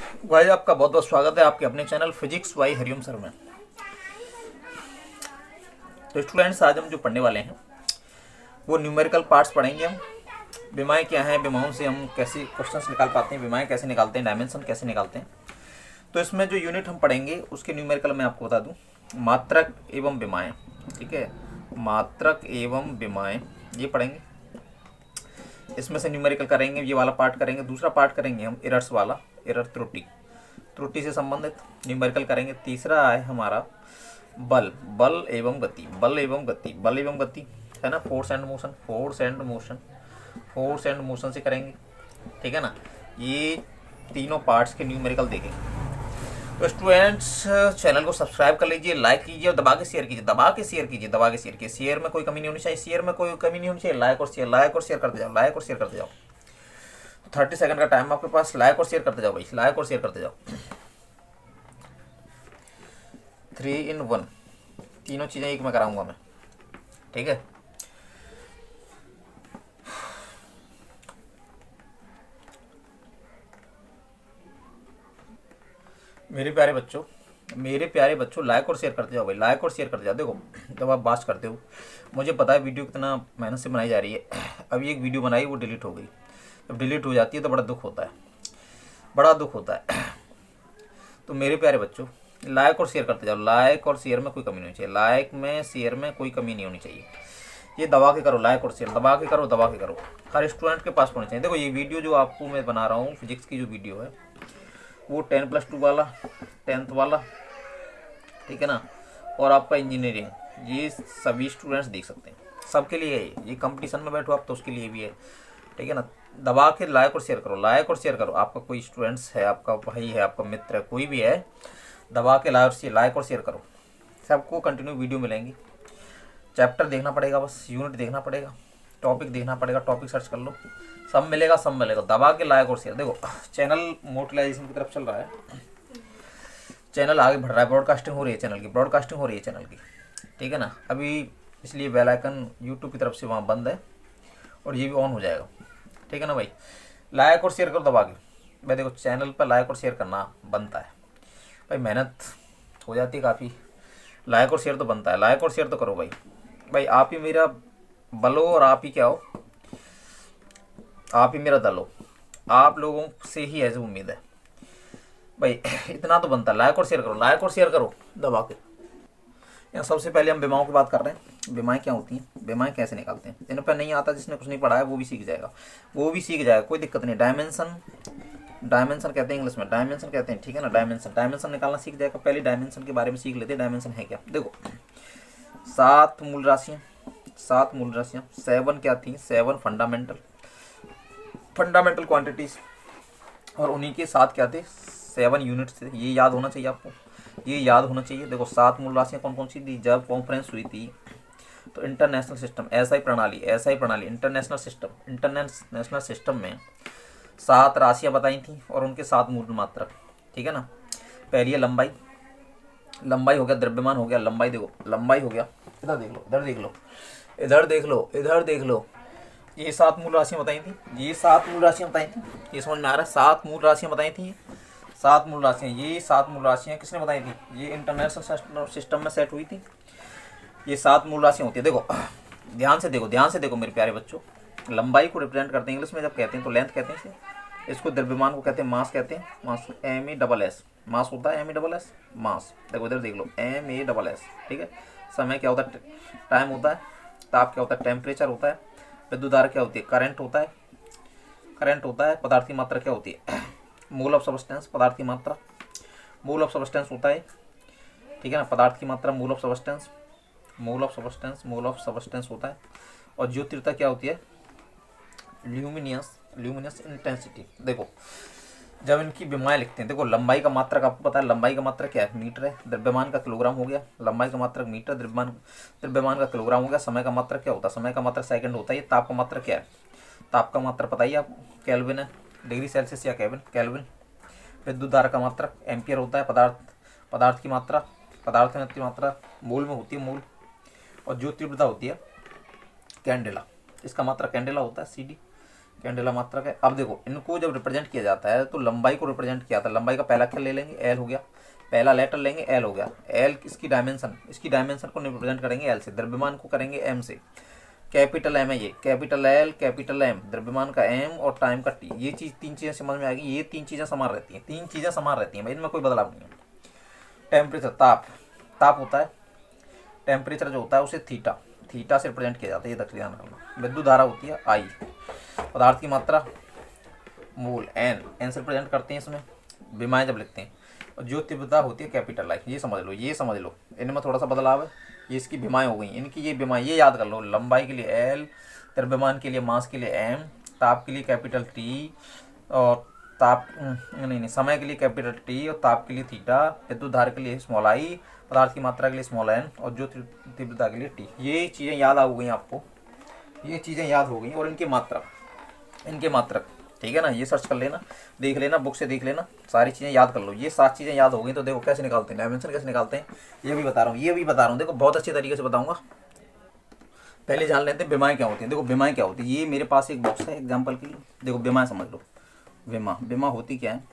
भाई आपका बहुत बहुत स्वागत है आपके अपने channel physics Y Hariom sir में। तो स्टूडेंट्स, आज हम जो पढ़ने वाले हैं वो न्यूमेरिकल पार्ट्स पढ़ेंगे हम। विमाएँ क्या हैं, विमाओं से हम कैसे क्वेश्चंस निकाल पाते हैं, विमाएँ कैसे निकालते हैं, डायमेंशन कैसे निकालते हैं। तो इसमें जो यूनिट हम पढ़ेंगे उसके न्यूमेरिकल मैं आपको बता दूं, मात्रक एवं विमाएँ। ठीक है, मात्रक एवं विमाएँ ये पढ़ेंगे। इसमें से न्यूमेरिकल करेंगे, ये वाला पार्ट करेंगे। दूसरा पार्ट करेंगे हम एरर्स वाला, एरर त्रुटि, त्रुटि से संबंधित न्यूमेरिकल करेंगे। तीसरा है हमारा बल, बल एवं गति, बल एवं गति, बल एवं गति है ना, force and motion, force and motion, force and motion से करेंगे। ठीक है ना, ये तीनों पार्ट्स के न्यूमेरिकल देखेंगे। तो स्टूडेंट्स, चैनल को सब्सक्राइब कर लीजिए, लाइक कीजिए और दबा के शेयर कीजिए, दबा के शेयर कीजिए, दबा के शेयर कीजिए। शेयर में कोई कमी नहीं होनी चाहिए, शेयर में कोई कमी नहीं होनी चाहिए। लाइक और शेयर, लाइक और शेयर करते जाओ, लाइक और शेयर करते जाओ। 30 सेकंड का टाइम आपके पास, लाइक और शेयर करते जाओ भाई, लाइक और शेयर करते जाओ। 3 in 1, तीनों चीज़ें एक में कराऊंगा मैं। ठीक है, मेरे प्यारे बच्चों, मेरे प्यारे बच्चों, लाइक और शेयर करते जाओ भाई, लाइक और शेयर करते जाओ। देखो, जब आप बात करते हो, मुझे पता है वीडियो कितना मेहनत से बनाई जा रही है। अभी एक वीडियो बनाई, वो डिलीट हो गई। जब डिलीट हो जाती है तो बड़ा दुख होता है, बड़ा दुख होता है। तो मेरे प्यारे बच्चों, लाइक और शेयर करते जाओ, लाइक और शेयर में कोई कमी नहीं होनी चाहिए, लाइक में शेयर में कोई कमी नहीं होनी चाहिए। ये दबा के करो, लाइक और शेयर दबा के करो, दबा के करो। हर स्टूडेंट के पास होनी चाहिए। देखो, ये वीडियो जो आपको मैं बना रहा हूँ, फिजिक्स की जो वीडियो है, वो 10+2 वाला, 10th वाला, ठीक है ना, और आपका इंजीनियरिंग, ये सभी स्टूडेंट्स देख सकते हैं। सबके लिए है ये, कंपटीशन में बैठो आप तो उसके लिए भी है। ठीक है ना, दबा के लाइक और शेयर करो, लाइक और शेयर करो। आपका कोई स्टूडेंट्स है, आपका भाई है, आपका मित्र है, कोई भी है, दबा के लाइक और शेयर करो। सबको कंटिन्यू वीडियो मिलेंगी। चैप्टर देखना पड़ेगा, बस यूनिट देखना पड़ेगा, टॉपिक देखना पड़ेगा, टॉपिक सर्च कर लो, सब मिलेगा, सब मिलेगा। दबा के लाइक और शेयर। देखो, चैनल मोटिलाइजेशन की तरफ चल रहा है, चैनल आगे बढ़ रहा है, ब्रॉडकास्टिंग हो रही है चैनल की, ब्रॉडकास्टिंग हो रही है चैनल की। ठीक है ना, अभी इसलिए बेल आइकन यूट्यूब की तरफ से वहाँ बंद है और ये भी ऑन हो जाएगा। ठीक है ना भाई, लाइक और शेयर करो दबा के भाई। देखो, चैनल पर लाइक और शेयर करना बनता है भाई, मेहनत हो जाती है काफ़ी, लाइक और शेयर तो बनता है। लाइक और शेयर तो करो भाई। भाई आप ही मेरा बल हो और आप ही क्या हो, आप ही मेरा दल हो। आप लोगों से ही ऐसी उम्मीद है भाई, इतना तो बनता है। लाइक और शेयर करो, लाइक और शेयर करो दबा के। यहाँ सबसे पहले हम विमाओं की बात कर रहे हैं। विमाएँ क्या होती हैं, विमाएँ कैसे निकालते हैं। जिन पर नहीं आता, जिसने कुछ नहीं पढ़ा है, वो भी सीख जाएगा, वो भी सीख जाएगा, कोई दिक्कत नहीं। डायमेंशन, डायमेंशन कहते हैं इंग्लिश में, डायमेंशन कहते हैं। ठीक है ना, डायमेंशन, डायमेंशन निकालना सीख जाएगा। पहले डायमेंशन के बारे में सीख लेते हैं, डायमेंशन है क्या। देखो, 7 मूल राशियाँ, 7 मूल राशियाँ, 7 क्या थी, 7 फंडामेंटल, फंडामेंटल क्वांटिटीज, और उन्हीं के साथ क्या थे, 7 यूनिट्स थे। ये याद होना चाहिए आपको, ये याद होना चाहिए। देखो, 7 मूल राशियाँ कौन कौन सी थी। जब कॉन्फ्रेंस हुई थी तो इंटरनेशनल सिस्टम, एसआई प्रणाली, एसआई प्रणाली, इंटरनेशनल सिस्टम, इंटरनेशनल सिस्टम में 7 राशियाँ बताई थी और उनके 7 मूल मात्रक। ठीक है ना, पहली है लंबाई, लंबाई हो गया, द्रव्यमान हो गया, लंबाई देखो, लंबाई हो गया। इधर देख लो, इधर देख लो, इधर देख लो, इधर देख लो। ये 7 मूल राशियाँ बताई थी, ये 7 मूल राशियाँ बताई थी। ये समझ में आ रहा है, 7 मूल राशियाँ बताई थी, 7 मूल राशियाँ। ये 7 मूल राशियाँ किसने बताई थी, ये इंटरनेशनल सिस्टम में सेट हुई थी। ये 7 मूल राशियाँ होती है। देखो, ध्यान से देखो, ध्यान से देखो मेरे प्यारे बच्चों। लंबाई को रिप्रेजेंट करते हैं इंग्लिश में, जब कहते हैं तो लेंथ कहते हैं इसे। इसको द्रव्यमान को कहते हैं मास कहते हैं, मास, MASS, मास होता है, MASS, मास। देखो इधर देख लो, MASS। ठीक है, समय क्या होता है, टाइम होता है, ताप क्या होता है, टेम्परेचर होता है, विद्युत धारा क्या होती है, करंट होता है, करंट होता है, पदार्थ की मात्रा क्या होती है, मोल ऑफ सब्सटेंस, पदार्थ की मात्रा, मोल ऑफ सब्सटेंस होता है। ठीक है ना, पदार्थ की मात्रा, mole of substance, mole of substance, mole of substance होता है। और ज्योतिर्ता क्या होती है, ल्यूमिनियस, ल्यूमिनस इंटेंसिटी। देखो, जब इनकी विमाएँ लिखते हैं, देखो लंबाई का मात्रक आपको पता है, लंबाई का मात्रक क्या है, मीटर है। द्रव्यमान का किलोग्राम हो गया, लंबाई का मात्रक मीटर, द्रव्यमान का किलोग्राम हो गया। समय का मात्रक क्या होता है, समय का मात्रक सेकंड होता है। ये ताप का मात्रक क्या है, ताप का मात्रक बताइए आप, केल्विन है, डिग्री सेल्सियस या केल्विन, केल्विन। विद्युत धारा का मात्रक एम्पियर होता है। पदार्थ की मात्रा, पदार्थ में की मात्रा मोल में होती है, मोल। और जो तीव्रता होती है कैंडेला, इसका मात्रा कैंडेला होता है, CD। कैंडेला मात्रक है। अब देखो इनको जब रिप्रेजेंट किया जाता है तो लंबाई को रिप्रेजेंट किया था, लंबाई का पहला अक्षर ले लेंगे एल हो गया, पहला लेटर लेंगे एल हो गया, एल इसकी डायमेंशन को रिप्रेजेंट करेंगे एल से, द्रव्यमान को करेंगे एम से, कैपिटल एम है ये, कैपिटल एल कैपिटल एम, द्रव्यमान का एम और टाइम का टी। ये चीज तीन चीजें समझ में आएगी, ये तीन चीजें समान रहती हैं, तीन चीजें समान रहती हैं भाई, इनमें कोई बदलाव नहीं है। टेम्परेचर ताप होता है, टेम्परेचर जो होता है उसे थीटा से रिप्रेजेंट किया जाता है, ये ध्यान रखना। विद्युत धारा होती है आई, पदार्थ की मात्रा मोल एन से रिप्रेजेंट करते हैं इसमें, विमाएं जब लिखते हैं, और जो तीव्रता होती है कैपिटल आई। ये समझ लो, इनमें थोड़ा सा बदलाव है। ये इसकी विमाएं हो गई, इनकी ये विमाएं ये याद कर लो, लंबाई के लिए एल, द्रव्यमान के लिए मास के लिए एम, ताप के लिए कैपिटल टी, और समय के लिए कैपिटल टी और ताप के लिए थीटा, विद्युत धारा के लिए स्मॉल आई, पदार्थ की मात्रा के लिए स्मॉल एन और जो तीव्रता के लिए टी। ये चीज़ें याद आ गई आपको, ये चीज़ें याद हो गई। और इनके मात्रक ठीक है ना, ये सर्च कर लेना, देख लेना, बुक से देख लेना, सारी चीज़ें याद कर लो। ये 7 चीज़ें याद हो गई तो देखो कैसे निकालते हैं, डायमेंशन कैसे निकालते हैं ये भी बता रहा हूँ, देखो बहुत अच्छे तरीके से बताऊँगा। पहले जान लेते हैं विमाएं क्या होती हैं। देखो विमाएं क्या होती है, ये मेरे पास एक बॉक्स है एग्जाम्पल के लिए, देखो विमाएं समझ लो। विमा होती क्या है,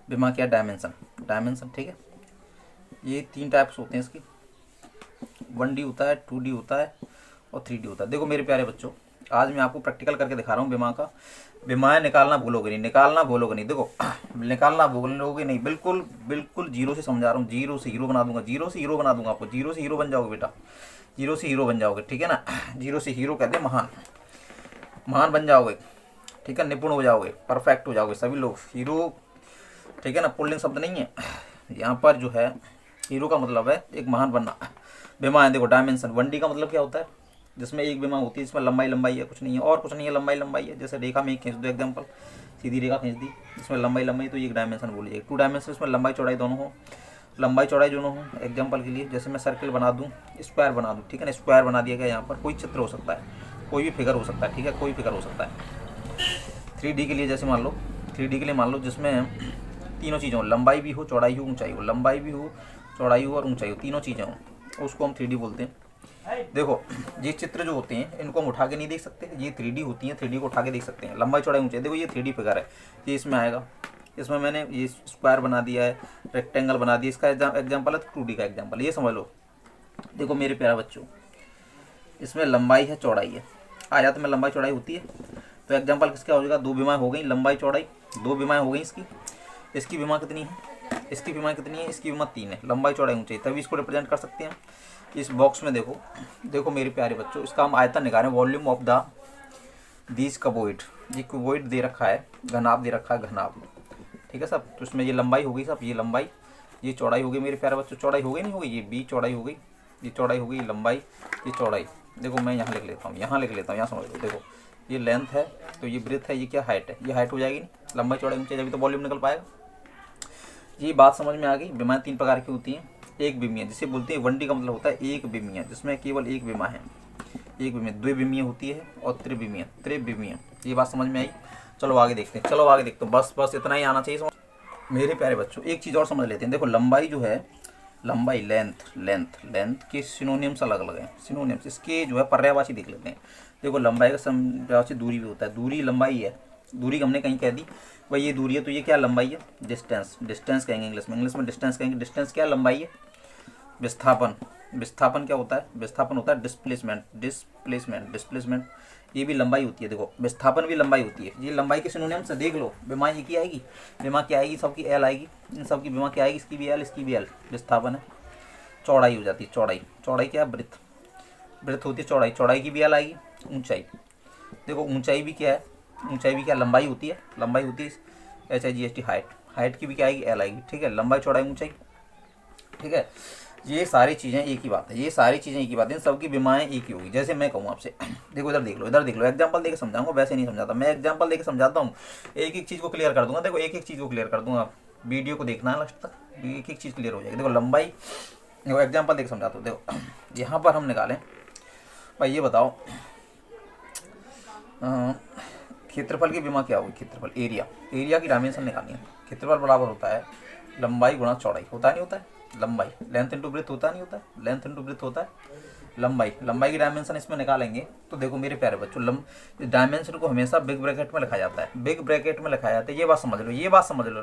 विमा क्या, डायमेंशन ठीक है। ये 3 टाइप्स होते हैं इसकी, 1D होता है, 2D होता है और 3D होता है। देखो मेरे प्यारे बच्चों, आज मैं आपको प्रैक्टिकल करके दिखा रहा हूँ विमा का। विमाएं निकालना भूलोगे नहीं, देखो निकालना भूलोगे नहीं, बिल्कुल जीरो से समझा रहा हूँ, जीरो से हीरो बना दूंगा आपको, जीरो से हीरो बन जाओगे बेटा, जीरो से हीरो बन जाओगे ठीक है ना। जीरो से हीरो कहते हैं महान बन जाओगे ठीक है, निपुण हो जाओगे, परफेक्ट हो जाओगे सभी लोग, हीरो ठीक है ना, पुल्लिंग शब्द नहीं है यहाँ पर, जो है हीरो का मतलब है एक महान बनना। विमा देखो डायमेंशन, 1D का मतलब क्या होता है, जिसमें एक विमा होती है, जिसमें लंबाई है, कुछ नहीं है, और कुछ नहीं है, लंबाई है। जैसे रेखा में एक खींच दो एग्जाम्पल, सीधी रेखा खींच दी, इसमें लंबाई तो एक डायमेंशन बोलिए। 2 डायमेंशन इसमें लंबाई चौड़ाई दोनों हो, एग्जाम्पल के लिए जैसे मैं सर्किल बना दूँ, स्क्वायर बना दूँ ठीक है ना, स्क्वायर बना दिया गया। यहाँ पर कोई चित्र हो सकता है, कोई भी फिगर हो सकता है ठीक है, कोई फिगर हो सकता है। 3D के लिए जैसे मान लो, जिसमें तीनों चीज़ें हो, लंबाई भी हो, चौड़ाई हो, ऊंचाई हो, लंबाई भी हो, चौड़ाई हो और ऊंचाई हो, तीनों चीज़ें हो, उसको हम 3D बोलते हैं। देखो ये चित्र जो होते हैं इनको हम उठा के नहीं देख सकते, ये 3D होती हैं, 3D को उठा के देख सकते हैं, लंबाई चौड़ाई ऊंचाई। देखो ये 3D फिगर है, ये इसमें आएगा, इसमें मैंने ये स्क्वायर बना दिया है, रेक्टेंगल बना दिया, इसका एग्जाम्पल है 2D का एग्जाम्पल, ये समझ लो। देखो मेरे प्यारे बच्चों, इसमें लंबाई है चौड़ाई है, आ जाते में लंबाई चौड़ाई होती है, तो एग्जाम्पल किसका हो जाएगा, 2 विमाएं हो गई, लंबाई चौड़ाई 2 विमाएं हो गई इसकी विमा कितनी है, इसकी विमा 3 है, लंबाई चौड़ाई ऊंचाई, तभी इसको रिप्रेजेंट कर सकते हैं। इस बॉक्स में देखो मेरे प्यारे बच्चों, इसका हम आयतन निकालें, volume of the this cuboid, ये क्यूबॉइड दे रखा है, घनाभ दे रखा है, घनाभ ठीक है सब। तो इसमें ये लंबाई हो गई सब, ये लंबाई, ये चौड़ाई हो गई मेरे प्यारे बच्चों, चौड़ाई हो गई नहीं हो गई, ये बी चौड़ाई हो गई, ये चौड़ाई हो गई, लंबाई, ये चौड़ाई। देखो मैं यहाँ लिख लेता हूँ, यहाँ समझ लो। देखो ये लेंथ है तो ये ब्रेथ है, ये क्या हाइट है, ये हाइट हो जाएगी नहीं, लंबाई चौड़ाई ऊंचाई, जब तो वॉल्यूम निकल पाएगा। ये बात समझ में आ गई। विमाएं 3 प्रकार की होती हैं, एक विमीय जिसे बोलते हैं, 1D का मतलब होता है एक विमीय, जिसमें केवल एक विमा है, एक विमीय, द्विविमीय होती है और त्रिविमीय। ये बात समझ में आई। चलो आगे देखते हैं, बस इतना ही आना चाहिए समझ। मेरे प्यारे बच्चों एक चीज़ और समझ लेते हैं। देखो लंबाई जो है, लंबाई लेंथ के सिनोनिम्स अलग अलग हैं, सिनोनिम्स इसके जो है पर्यायवाची देख लेते हैं। देखो लंबाई का पर्यायवाची दूरी भी होता है, दूरी लंबाई है, दूरी हमने कहीं कह दी भाई ये दूरी है, तो ये क्या लंबाई है, डिस्टेंस कहेंगे इंग्लिश में डिस्टेंस कहेंगे, डिस्टेंस क्या लंबाई है। विस्थापन क्या होता है, विस्थापन होता है डिस्प्लेसमेंट, ये भी लंबाई होती है। देखो विस्थापन भी लंबाई होती है, ये लंबाई के सिनोनिम से देख लो। विमा ये की आएगी, विमा क्या आएगी, सबकी एल आएगी, इन सबकी विमा क्या आएगी, इसकी भी एल, विस्थापन है। चौड़ाई हो जाती है, चौड़ाई क्या है, ब्रेथ होती है, चौड़ाई की भी एल आएगी। ऊंचाई, देखो ऊंचाई भी क्या है, लंबाई होती है HIGHT, हाइट की भी क्या आएगी, एल आएगी ठीक है, लंबाई चौड़ाई ऊंचाई ठीक है। ये सारी चीज़ें एक ही बात है, इन सबकी विमाएं एक ही होगी। जैसे मैं कहूँ आपसे, देखो इधर देख लो, एग्जांपल देके समझाऊंगा, वैसे नहीं समझाता मैं, एग्जांपल देके समझाता हूँ, एक चीज़ को क्लियर कर दूंगा। देखो एक चीज़ को क्लियर कर दूंगा, वीडियो को देखना है लास्ट तक, एक चीज़ क्लियर हो जाएगी। देखो लंबाई, देखो एग्जाम्पल देके समझाता हूँ। देखो यहाँ पर हम निकालें भाई, ये बताओ क्षेत्रफल की विमा क्या होगी, क्षेत्रफल एरिया की डायमेंशन निकालनी है। क्षेत्रफल बराबर होता है लंबाई गुणा चौड़ाई, होता है, लंबाई लेंथ इंटू ब्रेथ होता है, लंबाई की डायमेंशन इसमें निकालेंगे तो देखो मेरे प्यारे बच्चों, डायमेंशन को हमेशा बिग ब्रैकेट में लिखा जाता है, बिग ब्रैकेट में लिखा जाता है। ये बात समझ लो, ये बात समझ लो।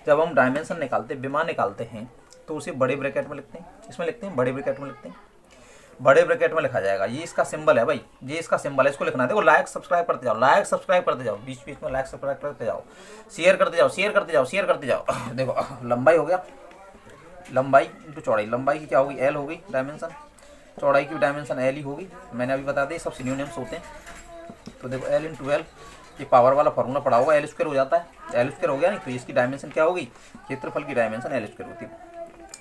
जब हम डायमेंशन निकालते हैं, विमा निकालते हैं, तो उसे बड़े ब्रैकेट में लिखते हैं। इसमें लिखते हैं बड़े ब्रैकेट में लिखते हैं, बड़े ब्रैकेट में लिखा जाएगा। ये इसका सिंबल है भाई, ये इसका सिंबल है, इसको लिखना है। देखो लाइक सब्सक्राइब करते जाओ, लाइक सब्सक्राइब करते जाओ, बीच बीच में लाइक सब्सक्राइब करते जाओ, शेयर करते जाओ, शेयर करते जाओ, शेयर करते जाओ। देखो लंबाई हो गया, लंबाई इंटू चौड़ाई। लंबाई की क्या होगी, एल होगी डायमेंशन, चौड़ाई की डायमेंशन एल ही होगी। मैंने अभी बता दी, सब सिनोनिम्स होते हैं। तो देखो एल इंटू एल, ये पावर वाला फॉर्मूला पड़ा होगा, एल स्क्वायर हो जाता है। एल स्क्वायर हो गया नहीं, तो इसकी डायमेंशन क्या होगी, क्षेत्रफल की डायमेंशन एल स्क्वायर होती है।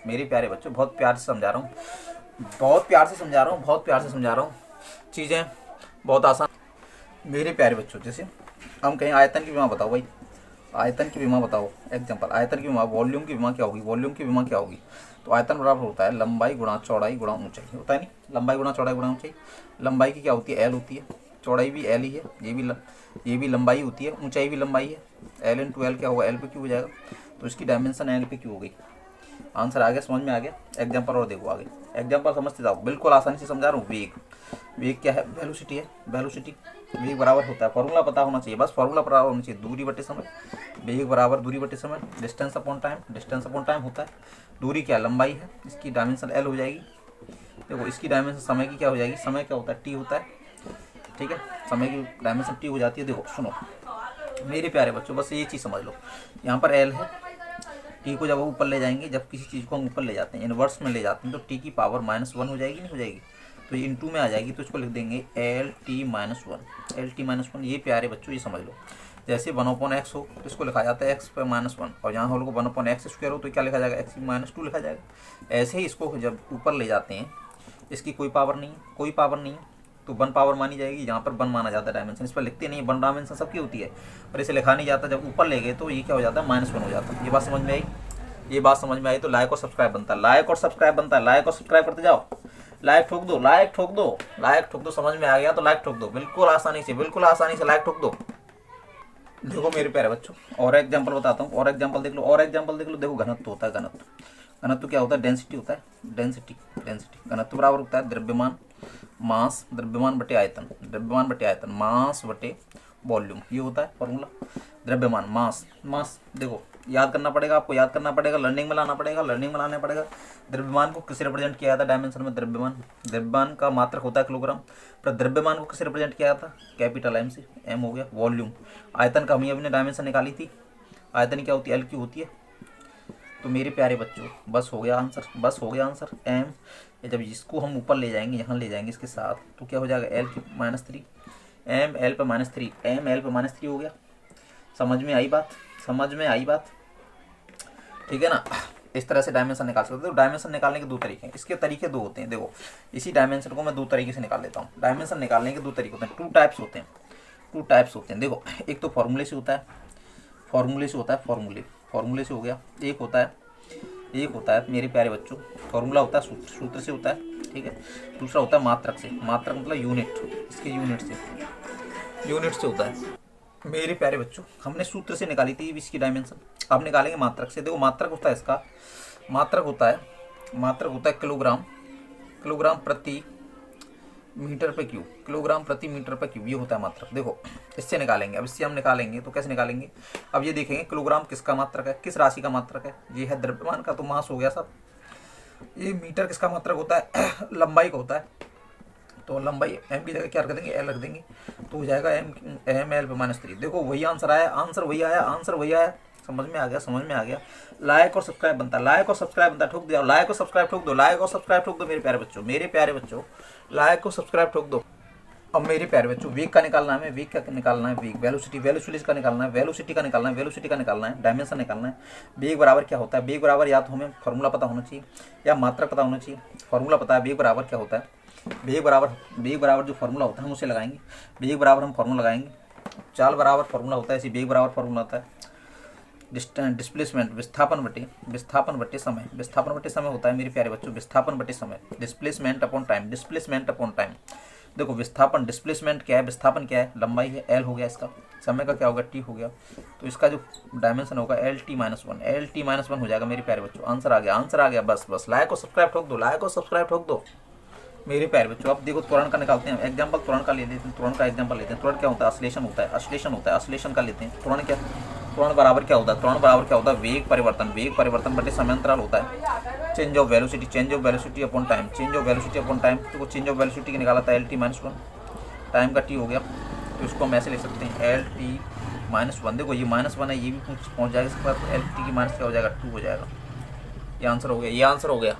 मेरे प्यारे बच्चों, बहुत प्यार से समझा रहा हूँ, बहुत प्यार से समझा रहा हूँ, बहुत प्यार से समझा रहा हूँ। चीज़ें बहुत आसान। मेरे प्यारे बच्चों, जैसे हम कहें आयतन की विमा बताओ भाई, आयतन की विमा बताओ। एग्जांपल, आयतन की विमा, वॉल्यूम की विमा क्या होगी, वॉल्यूम की विमा क्या होगी। तो आयतन बराबर होता है लंबाई गुणा चौड़ाई गुणा ऊंचाई, होता है नहीं, लंबाई गुणा चौड़ाई गुणा ऊंचाई। लंबाई की क्या होती है, एल होती है, चौड़ाई भी एल ही है, ये भी लंबाई होती है, ऊंचाई भी लंबाई है। एल इंटू एल क्या होगा, एल पे क्यू हो जाएगा, तो इसकी डायमेंशन एल पे क्यू हो गई। आंसर आ गया, समझ में आ गया। एग्जाम्पल और देखो आगे, एग्जाम्पल समझते जाओ, बिल्कुल आसानी से समझा रहा हूँ। वेग, वेग क्या है, वेलोसिटी है, वेलोसिटी। वेग बराबर होता है, फॉर्मूला पता होना चाहिए, बस फॉर्मूला पता होना चाहिए, दूरी बटे समय। वेग बराबर दूरी बटे समय, distance upon time, distance upon time होता है। दूरी क्या, लंबाई है, इसकी डायमेंशन एल हो जाएगी। देखो इसकी डायमेंशन समय की क्या हो जाएगी, समय क्या होता है, टी होता है, ठीक है, समय की डायमेंशन टी हो जाती है। देखो सुनो मेरे प्यारे बच्चों, बस ये चीज़ समझ लो, यहाँ पर एल है, टी को जब ऊपर ले जाएंगे, जब किसी चीज़ को हम ऊपर ले जाते हैं, इनवर्स में ले जाते हैं, तो टी की पावर -1 हो जाएगी, नहीं हो जाएगी, तो ये इंटू में आ जाएगी, तो इसको लिख देंगे एल टी -1, एल टी -1। ये प्यारे बच्चों ये समझ लो, जैसे 1/x हो तो इसको लिखा जाता है x पे -1, और यहाँ होल को 1/x स्क्वायर हो तो क्या लिखा जाएगा, x -2 लिखा जाएगा। ऐसे ही इसको जब ऊपर ले जाते हैं, इसकी कोई पावर नहीं, कोई पावर नहीं, तो 1 पावर मानी जाएगी। यहाँ पर 1 माना जाता है डायमेंशन, इस पर लिखते नहीं, 1 डायमेंशन सबकी होती है, पर इसे लिखा नहीं जाता। जब ऊपर ले गए तो ये क्या हो जाता है, -1 हो जाता है। ये बात समझ में आई, ये बात समझ में आई। तो लाइक और सब्सक्राइब बनता है, लाइक और सब्सक्राइब बनता है, लाइक और सब्सक्राइब करते जाओ, लाइक ठोक दो, लाइक ठोक दो, लाइक ठोक दो। समझ में आ गया तो लाइक ठोक दो, बिल्कुल आसानी से, बिल्कुल आसानी से लाइक ठोक दो। देखो मेरे प्यारे बच्चों, और एग्जांपल बताता हूँ, और एग्जांपल देख लो, और एग्जांपल देख लो। देखो घनत्व होता है, घनत्व, घनत्व क्या होता है, डेंसिटी होता है, डेंसिटी, डेंसिटी। घनत्व बराबर होता है द्रव्यमान, मास, द्रव्यमान बटे आयतन, द्रव्यमान बटे आयतन, मास बटे वॉल्यूम, ये होता है फॉर्मूला। द्रव्यमान, मास, मास देखो याद करना पड़ेगा, आपको याद करना पड़ेगा, लर्निंग में लाना पड़ेगा, लर्निंग में लाना पड़ेगा। द्रव्यमान को किससे रिप्रेजेंट किया जाता है डायमेंशन में, द्रव्यमान, द्रव्यमान का मात्रक होता है किलोग्राम, पर द्रव्यमान को किससे रिप्रेजेंट किया जाता है, कैपिटल एम से, एम हो गया। वॉल्यूम, आयतन का हमने अभी डायमेंशन निकाली थी, आयतन क्या होती है, एल क्यू होती है। तो मेरे प्यारे बच्चों बस हो गया आंसर, बस हो गया आंसर। एम, जब इसको हम ऊपर ले जाएंगे, यहाँ ले जाएंगे इसके साथ, तो क्या हो जाएगा, एल की -3, एम एल पे -3, एम एल पे -3 हो गया। समझ में आई बात, समझ में आई बात, ठीक है ना। इस तरह से डायमेंशन निकाल सकते हो। तो डायमेंशन निकालने के दो तरीके हैं, इसके तरीके दो होते हैं। देखो इसी डायमेंशन को मैं दो तरीके से निकाल लेता हूँ। डायमेंशन निकालने के दो तरीके होते हैं, 2 टाइप्स होते हैं, 2 टाइप्स होते हैं। देखो एक तो फॉर्मूले से होता है, फॉर्मूले से होता है, फॉर्मूले से हो गया। एक होता है मेरे प्यारे बच्चों, फॉर्मूला होता है सूत्र से होता है, ठीक है। दूसरा होता है मात्रक से, मात्रक मतलब यूनिट, इसके यूनिट से होता है। मेरे प्यारे बच्चों हमने सूत्र से निकाली थी इसकी डायमेंशन, अब निकालेंगे मात्रक से। देखो मात्रक होता है इसका, मात्रक होता है किलोग्राम प्रति मीटर पे क्यूब, किलोग्राम प्रति मीटर पे क्यूब, ये होता है मात्रक। देखो इससे निकालेंगे, अब इससे हम निकालेंगे तो कैसे निकालेंगे, अब ये देखेंगे किलोग्राम किसका मात्रक है, किस राशि का मात्रक है, ये है द्रव्यमान का, तो मास हो गया सब। ये मीटर किसका मात्रक होता है, लंबाई का होता है, तो लंबाई एम की जगह क्या रख देंगे, एल रख देंगे, तो हो जाएगा एम एल पे -3। देखो वही आंसर आया, आंसर वही आया। समझ में आ गया। लाइक और सब्सक्राइब बनता है, लाइक और सब्सक्राइब बनता है, ठोक दिया, लाइक और सब्सक्राइब ठोक दो, लाइक और सब्सक्राइब ठोक दो मेरे प्यारे बच्चों, लाइक और सब्सक्राइब ठोक दो। अब मेरे प्यारे बच्चों वेग का निकालना है, वेग वेलोसिटी का निकालना है, वेलोसिटी का निकालना है, डायमेंशन निकालना है। वेग बराबर क्या होता है, वेग बराबर या तो हमें फॉर्मूला पता होना चाहिए या मात्रक पता होना चाहिए। फॉर्मूला पता है, वेग बराबर क्या होता है, वेग बराबर जो फॉर्मूला होता है हम उसे लगाएंगे, वेग बराबर हम फॉर्मूला लगाएंगे। चाल बराबर फॉर्मूला होता है, इसी वेग बराबर फॉर्मूला होता है डिस्प्लेसमेंट, विस्थापन बटे समय होता है मेरे प्यारे बच्चों, विस्थापन बटे समय, डिस्प्लेसमेंट अपॉन टाइम। देखो विस्थापन, डिस्प्लेसमेंट क्या है, विस्थापन क्या है, लंबाई है, एल हो गया इसका, समय का क्या होगा, टी हो गया, तो इसका जो डायमेंशन होगा एल टी -1 हो जाएगा मेरे प्यारे बच्चों। आंसर आ गया, बस लाइक और सब्सक्राइब ठोक दो, मेरे प्यारे बच्चों अब देखो त्वरण का निकालते हैं। एग्जाम्पल त्वरण का ले लेते हैं। त्वरण का एग्जाम्पल लेते हैं। त्वरण क्या होता है? ऑसिलेशन होता है। ऑसिलेशन होता है, ऑसिलेशन का लेते हैं। त्वरण क्या? त्वरण बराबर क्या होता है? त्वरण बराबर क्या होता है? वेग परिवर्तन। वेग परिवर्तन बटे समयांतराल होता है change of velocity. Change of velocity upon time. Change of velocity upon time, तो चेंज ऑफ वेलोसिटी की निकाला था LT-1, टाइम का t हो गया, तो इसको हम ऐसे लिख सकते हैं LT-1। देखो ये -1 है, ये भी पहुँच जाएगा इसके बाद, LT की माइनस क्या हो जाएगा? 2 हो जाएगा। ये आंसर हो गया, ये आंसर हो गया।